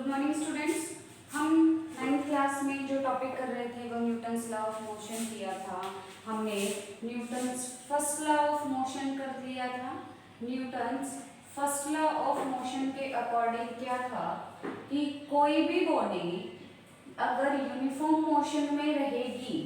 Good morning students. हम 9th class में जो टॉपिक कर रहे थे वो न्यूटन्स लॉ ऑफ मोशन किया था। हमने Newton's first law of motion कर लिया था। Newton's first law of motion के अकॉर्डिंग क्या था कि कोई भी बॉडी अगर यूनिफॉर्म मोशन में रहेगी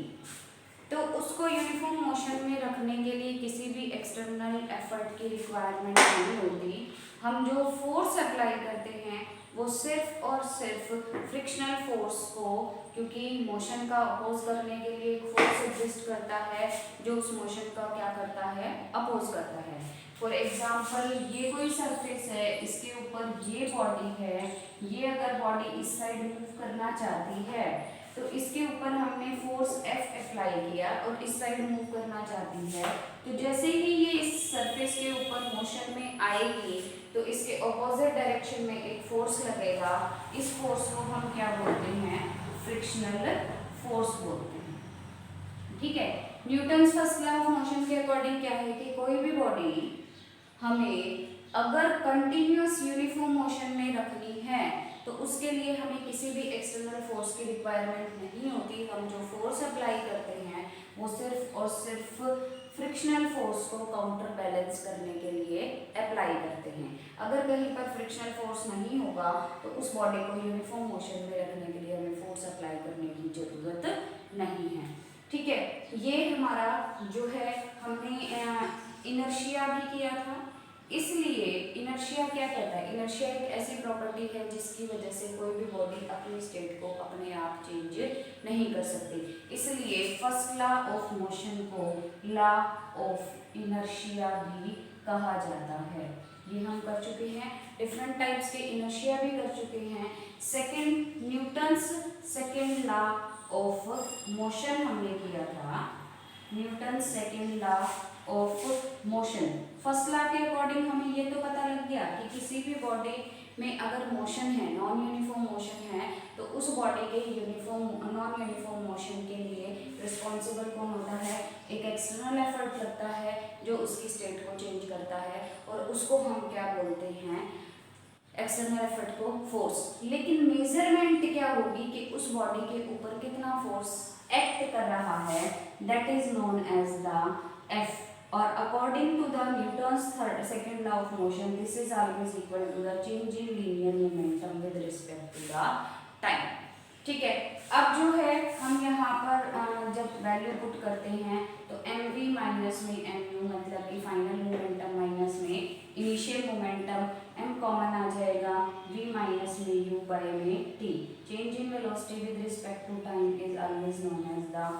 तो उसको यूनिफॉर्म मोशन में रखने के लिए किसी भी एक्सटर्नल एफर्ट की रिक्वायरमेंट नहीं होती। हम जो फोर्स अप्लाई करते हैं वो सिर्फ और सिर्फ फ्रिक्शनल फोर्स को, क्योंकि मोशन का अपोज करने के लिए एक फोर्स एग्जिस्ट करता है जो उस मोशन का क्या करता है, अपोज करता है। फॉर एग्जाम्पल ये कोई सरफेस है, इसके ऊपर ये बॉडी है, ये अगर बॉडी इस साइड मूव करना चाहती है तो इसके ऊपर हमने फोर्स F अप्लाई किया और इस साइड मूव करना चाहती है, तो जैसे ही ये इस सरफेस के ऊपर मोशन में आएगी तो इसके ऑपोजिट डायरेक्शन में एक फोर्स लगेगा। इस फोर्स को हम क्या बोलते हैं, फ्रिक्शनल फोर्स बोलते हैं। ठीक है। Newton's first law of motion के अकॉर्डिंग क्या है कि कोई भी बॉडी हमें अगर कंटिन्यूअस यूनिफॉर्म मोशन में रखनी है तो उसके लिए हमें किसी भी एक्सटर्नल फोर्स की रिक्वायरमेंट नहीं होती। हम जो फोर्स अप्लाई करते हैं वो सिर्फ और सिर्फ फ्रिक्शनल फोर्स को काउंटर बैलेंस करने के लिए अप्लाई करते हैं। अगर कहीं पर फ्रिक्शनल फोर्स नहीं होगा तो उस बॉडी को यूनिफॉर्म मोशन में रखने के लिए हमें फोर्स अप्लाई करने की जरूरत नहीं है। ठीक है। ये हमारा जो है हमने इनर्शिया भी किया था। इसलिए इनर्शिया क्या कहता है, इनर्शिया एक ऐसी प्रॉपर्टी है जिसकी वजह से कोई भी बॉडी अपनी स्टेट को अपने आप चेंज नहीं कर सकती। इसलिए फर्स्ट लॉ ऑफ मोशन को लॉ ऑफ इनर्शिया भी कहा जाता है। ये हम कर चुके हैं। डिफरेंट टाइप्स के इनर्शिया भी कर चुके हैं। Second, Newton's second law of motion हमने किया था। Newton's second law of motion. First law के अकॉर्डिंग हमें ये तो पता लग गया कि किसी भी बॉडी में अगर मोशन है, नॉन यूनिफॉर्म मोशन है, तो उस बॉडी के नॉन यूनिफॉर्म मोशन के लिए रिस्पॉन्सिबल कौन होता है, एक एक्सटर्नल एफर्ट लगता है जो उसकी स्टेट को चेंज करता है और उसको हम क्या बोलते हैं, एक्सटर्नल एफर्ट को फोर्स। लेकिन मेजरमेंट क्या होगी कि उस बॉडी के ऊपर कितना फोर्स एक्ट कर रहा है, that is known as the F. और according to the Newton's second law of motion this is always equal to the change in linear momentum with respect to the time. ठीक है। अब जो है हम यहाँ पर जब वैल्यू पुट करते हैं तो एम वी माइनस में एम यू, मतलब कि फाइनल मोमेंटम माइनस में इनिशियल मोमेंटम, एम कॉमन आ जाएगा, v माइनस में u बाय में t। Change in velocity with respect to time is always known as the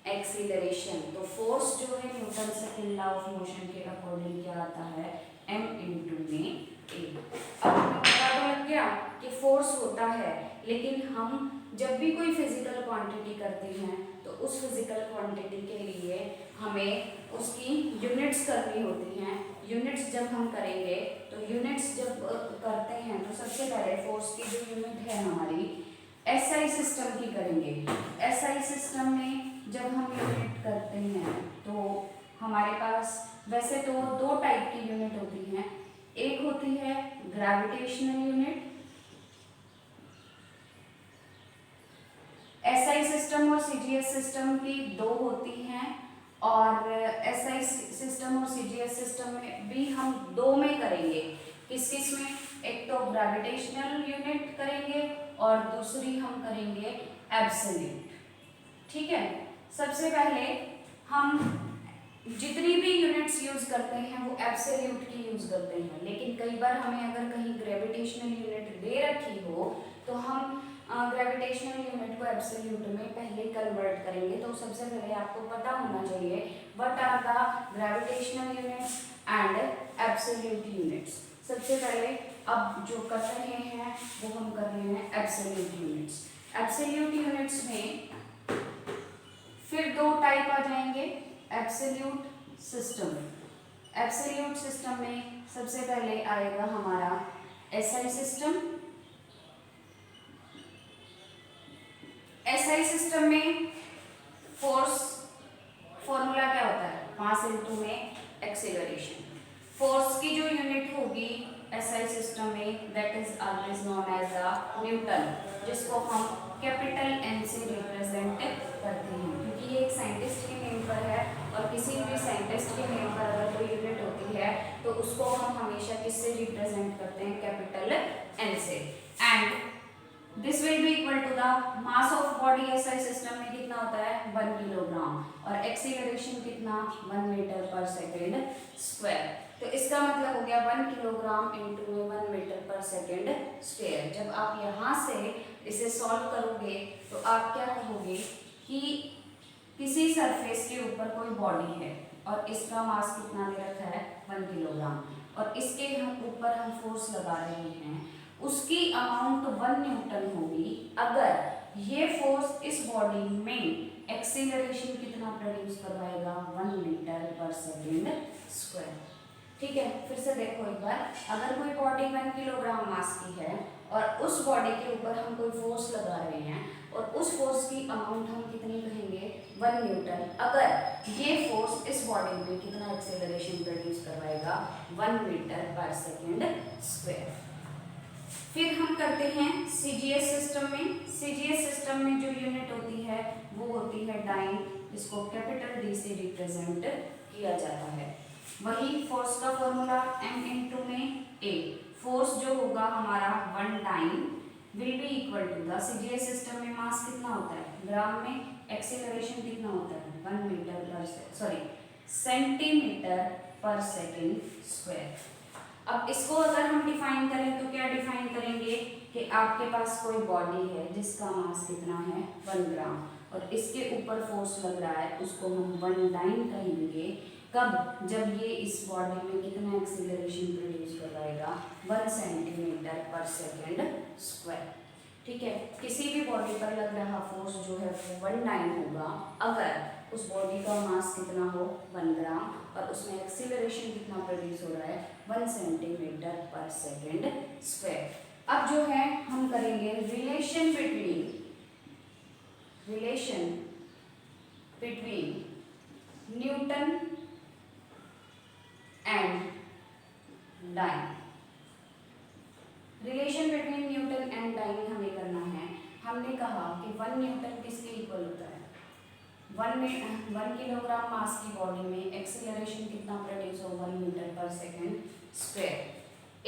acceleration. तो फोर्स जो है Newton second law of motion के अकॉर्डिंग क्या आता है, m इंटू में a। अब हमें पता तो लग गया कि फोर्स होता है, लेकिन हम जब भी कोई फिजिकल क्वांटिटी करते हैं तो उस फिजिकल क्वांटिटी के लिए हमें उसकी यूनिट्स करनी होती हैं। यूनिट्स जब हम करेंगे तो यूनिट्स जब करते हैं तो सबसे पहले फोर्स की जो यूनिट है हमारी एसआई सिस्टम की करेंगे। एसआई सिस्टम में जब हम यूनिट करते हैं तो हमारे पास वैसे तो दो टाइप की यूनिट होती हैं। एक होती है ग्रेविटेशनल यूनिट, एसआई सिस्टम और सीजीएस सिस्टम की दो होती हैं, और एसआई सिस्टम और सीजीएस सिस्टम में भी हम दो में करेंगे। किस किस में, एक तो ग्रेविटेशनल यूनिट करेंगे और दूसरी हम करेंगे एब्सोल्यूट। ठीक है। सबसे पहले हम जितनी भी यूनिट्स यूज करते हैं वो एब्सोल्यूट की यूज करते हैं, लेकिन कई बार हमें अगर कहीं ग्रेविटेशनल यूनिट दे रखी हो तो हम ग्रेविटेशनल यूनिट को एब्सोल्यूट में पहले कन्वर्ट करेंगे। तो सबसे पहले आपको पता होना चाहिए what are the gravitational units and absolute units. सबसे पहले अब जो कर रहे हैं वो हम कर रहे हैं एब्सोल्यूट यूनिट्स। एब्सोल्यूट यूनिट्स में फिर दो टाइप आ जाएंगे। एब्सोल्यूट सिस्टम, एब्सोल्यूट सिस्टम में सबसे पहले आएगा हमारा एसआई सिस्टम। एसआई सिस्टम में फोर्स फॉर्मूला क्या होता है, मास इनटू में एक्सीलरेशन। फोर्स की जो यूनिट होगी एसआई सिस्टम में that is always known as a Newton, जिसको हम कैपिटल एन से रिप्रेजेंट करते हैं, क्योंकि ये एक साइंटिस्ट के नेम पर है और किसी भी साइंटिस्ट के नेम पर अगर कोई यूनिट होती है तो उसको हम हमेशा किससे रिप्रेजेंट करते हैं, कैपिटल एन से। And this will be equal to the mass of body SI system में कितना होता है 1 किलोग्राम और एक्सीलरेशन कितना 1 मीटर पर सेकेंड स्क्वायर। तो इसका मतलब हो गया 1 किलोग्राम इंटू 1 मीटर पर सेकेंड स्क्वायर। जब आप यहाँ से इसे सॉल्व करोगे तो आप क्या कहोगे कि किसी सरफेस के ऊपर कोई बॉडी है और इसका मास कितना दे रखा है 1 किलोग्राम और इसके ऊपर हम फोर्स लगा रहे हैं, उसकी अमाउंट 1 न्यूटन होगी अगर ये फोर्स इस बॉडी में एक्सीलरेशन कितना प्रोड्यूस करवाएगा 1 मीटर पर सेकेंड स्क्वायर। ठीक है, फिर से देखो एक बार, अगर कोई बॉडी 1 किलोग्राम मास की है और उस बॉडी के ऊपर हम कोई फोर्स लगा रहे हैं और उस फोर्स की अमाउंट हम कितनी कहेंगे 1 न्यूटन, अगर ये फोर्स इस बॉडी में कितना एक्सीलरेशन प्रोड्यूस करवाएगा 1 मीटर पर सेकेंड स्क्वायर। फिर हम करते हैं सीजीएस सिस्टम में। सीजीएस सिस्टम में जो यूनिट होती है वो होती है डाइन, जिसको कैपिटल डी से रिप्रेजेंट किया जाता है। वही फोर्स का फॉर्मूला m इंटू में a, फोर्स जो होगा हमारा 1 time will be equal to the CGS system में मास कितना होता है ग्राम में, एक्सीलरेशन कितना होता है 1 मीटर पर सेंटीमीटर पर सेकेंड स्क्वायर। अब इसको अगर हम डिफाइन करें तो क्या डिफाइन करेंगे कि आपके पास कोई बॉडी है जिसका मास कितना है 1 ग्राम और इसके ऊपर फोर्स लग रहा है, उसको हम 1 डाइन कहेंगे। कब? जब ये इस बॉडी में कितना एक्सीलरेशन प्रोड्यूस करवाएगा 1 सेंटीमीटर पर सेकेंड स्क्वायर। ठीक है, किसी भी बॉडी पर लग रहा फोर्स जो है वो 1 डाइन होगा अगर उस बॉडी का मास कितना हो 1 ग्राम और उसमें एक्सीलरेशन कितना प्रोड्यूस हो रहा है 1 सेंटीमीटर पर सेकेंड स्क्वायर। अब जो है हम करेंगे relation between Newton and dyne. Relation between Newton and dyne हमें करना है। हमने कहा कि 1 न्यूटन किसके इक्वल होता है 1 किलोग्राम मास की बॉडी में एक्सीलरेशन कितना प्रोड्यूस हो 1 मीटर पर सेकेंड स्क्वायर।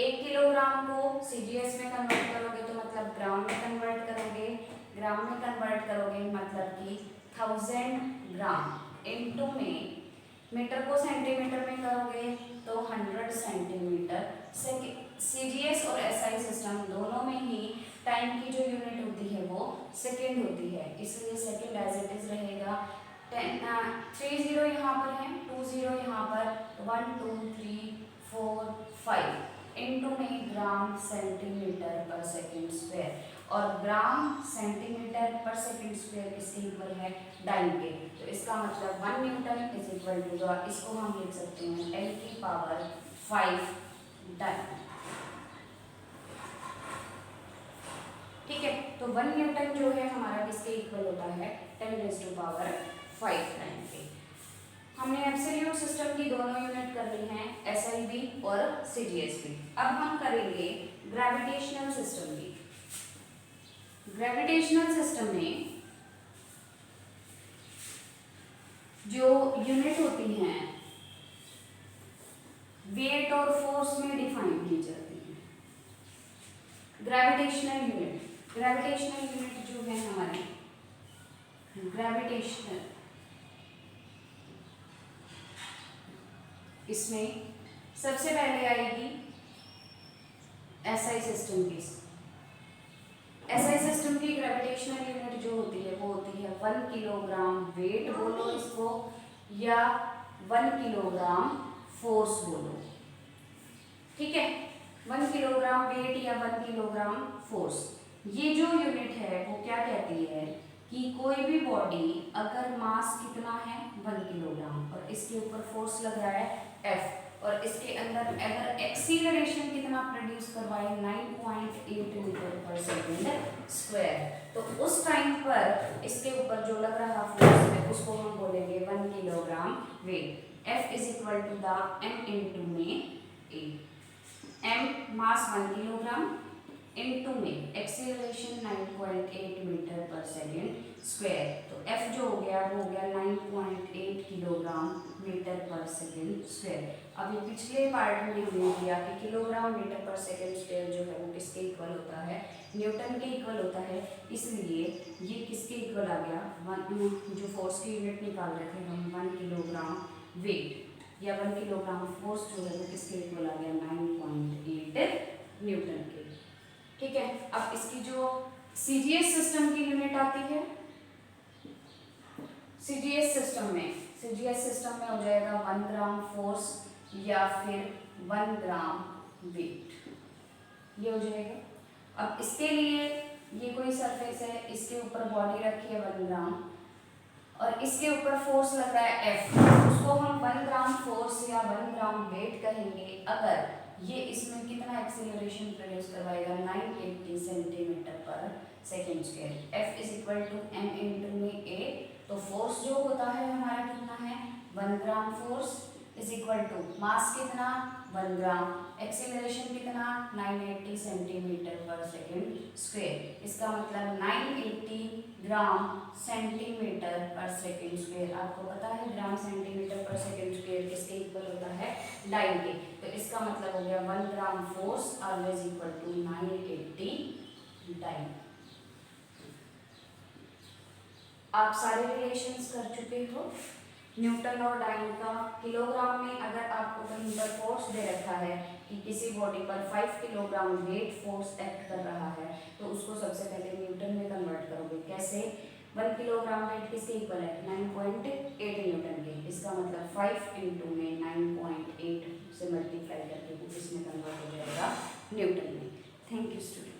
1 किलोग्राम को सीजीएस में कन्वर्ट करोगे तो मतलब ग्राम में कन्वर्ट करोगे, ग्राम में कन्वर्ट करोगे मतलब कि 1000 ग्राम इनटू में मीटर को सेंटीमीटर में करोगे तो 100 सेंटीमीटर। सीजीएस और एसआई सिस्टम दोनों में ही टाइम की जो यूनिट होती है वो सेकेंड होती है, इसलिए सेकेंड एज इट इज रहेगा। 3 0 यहाँ पर है, 2 0 यहाँ पर, 1 2 3 4 5 इनटू में ग्राम सेंटीमीटर पर सेकेंड स्क्वायर और ग्राम सेंटीमीटर पर सेकेंड स्क्वायर किसके इक्वल है डाइन के। तो इसका मतलब 1 Newton is equal to the, इसको हम लिख सकते हैं 10 की पावर 5 डाइन। ठीक है, तो 1 न्यूटन जो है हमारा किसके इक्वल होता है 10 टू पावर 5 डाइन के। हमने एब्सोल्यूट सिस्टम की दोनों यूनिट कर ली हैं, एसआई भी और सीजीएस भी। अब हम करेंगे ग्रेविटेशनल सिस्टम की। ग्रेविटेशनल सिस्टम में जो यूनिट होती हैं वेट और फोर्स में डिफाइन की जाती है। ग्रेविटेशनल यूनिट जो है हमारी ग्रेविटेशनल, इसमें सबसे पहले आएगी एसआई सिस्टम की। एसआई सिस्टम की ग्रेविटेशनल यूनिट जो होती है वो होती है 1 किलोग्राम वेट बोलो इसको या 1 किलोग्राम फोर्स बोलो। ठीक है, 1 किलोग्राम वेट या 1 किलोग्राम फोर्स, ये जो यूनिट है वो क्या कहती है कि कोई भी बॉडी अगर मास कितना है 1 किलोग्राम और इसके ऊपर फोर्स लग रहा है F और इसके अंदर अगर एक्सीलरेशन कितना प्रोड्यूस करवाए 9.8 मीटर पर सेकेंड स्क्वायर, तो उस टाइम पर इसके ऊपर जो लग रहा फोर्स है उसको हम बोलेंगे 1 kilogram weight. F is equal to the m into में A। M mass 1 kilogram into में एक्सेलरेशन 9.8 मीटर पर सेकेंड स्क्वायर। तो एफ जो हो गया वो हो गया 9.8 किलोग्राम मीटर पर सेकेंड स्क्वायर। अभी पिछले पार्ट में हमने दिया कि किलोग्राम मीटर पर सेकेंड स्क्वायर जो है वो किसके इक्वल होता है, न्यूटन के इक्वल होता है। इसलिए ये किसके इक्वल आ गया, जो फोर्स की यूनिट निकाल रहे थे हम 1 किलोग्राम वेट या 1 किलोग्राम फोर्स जो है वो किसके इक्वल आ गया 9.8 न्यूटन के। ठीक है, अब इसकी जो सीजीएस सिस्टम की यूनिट आती है, सीजीएस सिस्टम में हो जाएगा 1 ग्राम फोर्स या फिर 1 ग्राम वेट, ये हो जाएगा। अब इसके लिए ये कोई सरफेस है, इसके ऊपर बॉडी रखी है 1 ग्राम और इसके ऊपर फोर्स लग रहा है F, उसको हम 1 ग्राम फोर्स या 1 ग्राम वेट कहेंगे अगर ये इसमें कितना एक्सेलरेशन प्रोड्यूस करवाएगा 980 सेंटीमीटर पर second square. F is equal to m into में A। तो फोर्स जो होता है हमारा कितना है 1 gram force is equal to mass कितना 1 ग्राम, एक्सेलरेशन कितना 980 सेंटीमीटर पर सेकेंड स्क्वायर। इसका मतलब 980 ग्राम सेंटीमीटर पर सेकेंड स्क्वायर। आपको पता है ग्राम सेंटीमीटर पर सेकेंड स्क्वायर किसके इक्वल होता है, डाइन के। तो इसका मतलब हो गया 1 gram force always equal to 980 dyne. आप सारे रिलेशंस कर चुके हो न्यूटन और डाइन का। किलोग्राम में अगर आपको कहीं पर फोर्स दे रखा है कि किसी बॉडी पर 5 किलोग्राम वेट फोर्स एक्ट कर रहा है तो उसको सबसे पहले न्यूटन में कन्वर्ट करोगे। कैसे, 1 किलोग्राम वेट किसके इक्वल है 9.8 न्यूटन के। इसका मतलब 5 इंटू में 9.8 से मल्टीप्लाई करके वो इसमें कन्वर्ट हो जाएगा न्यूटन में। Thank you student.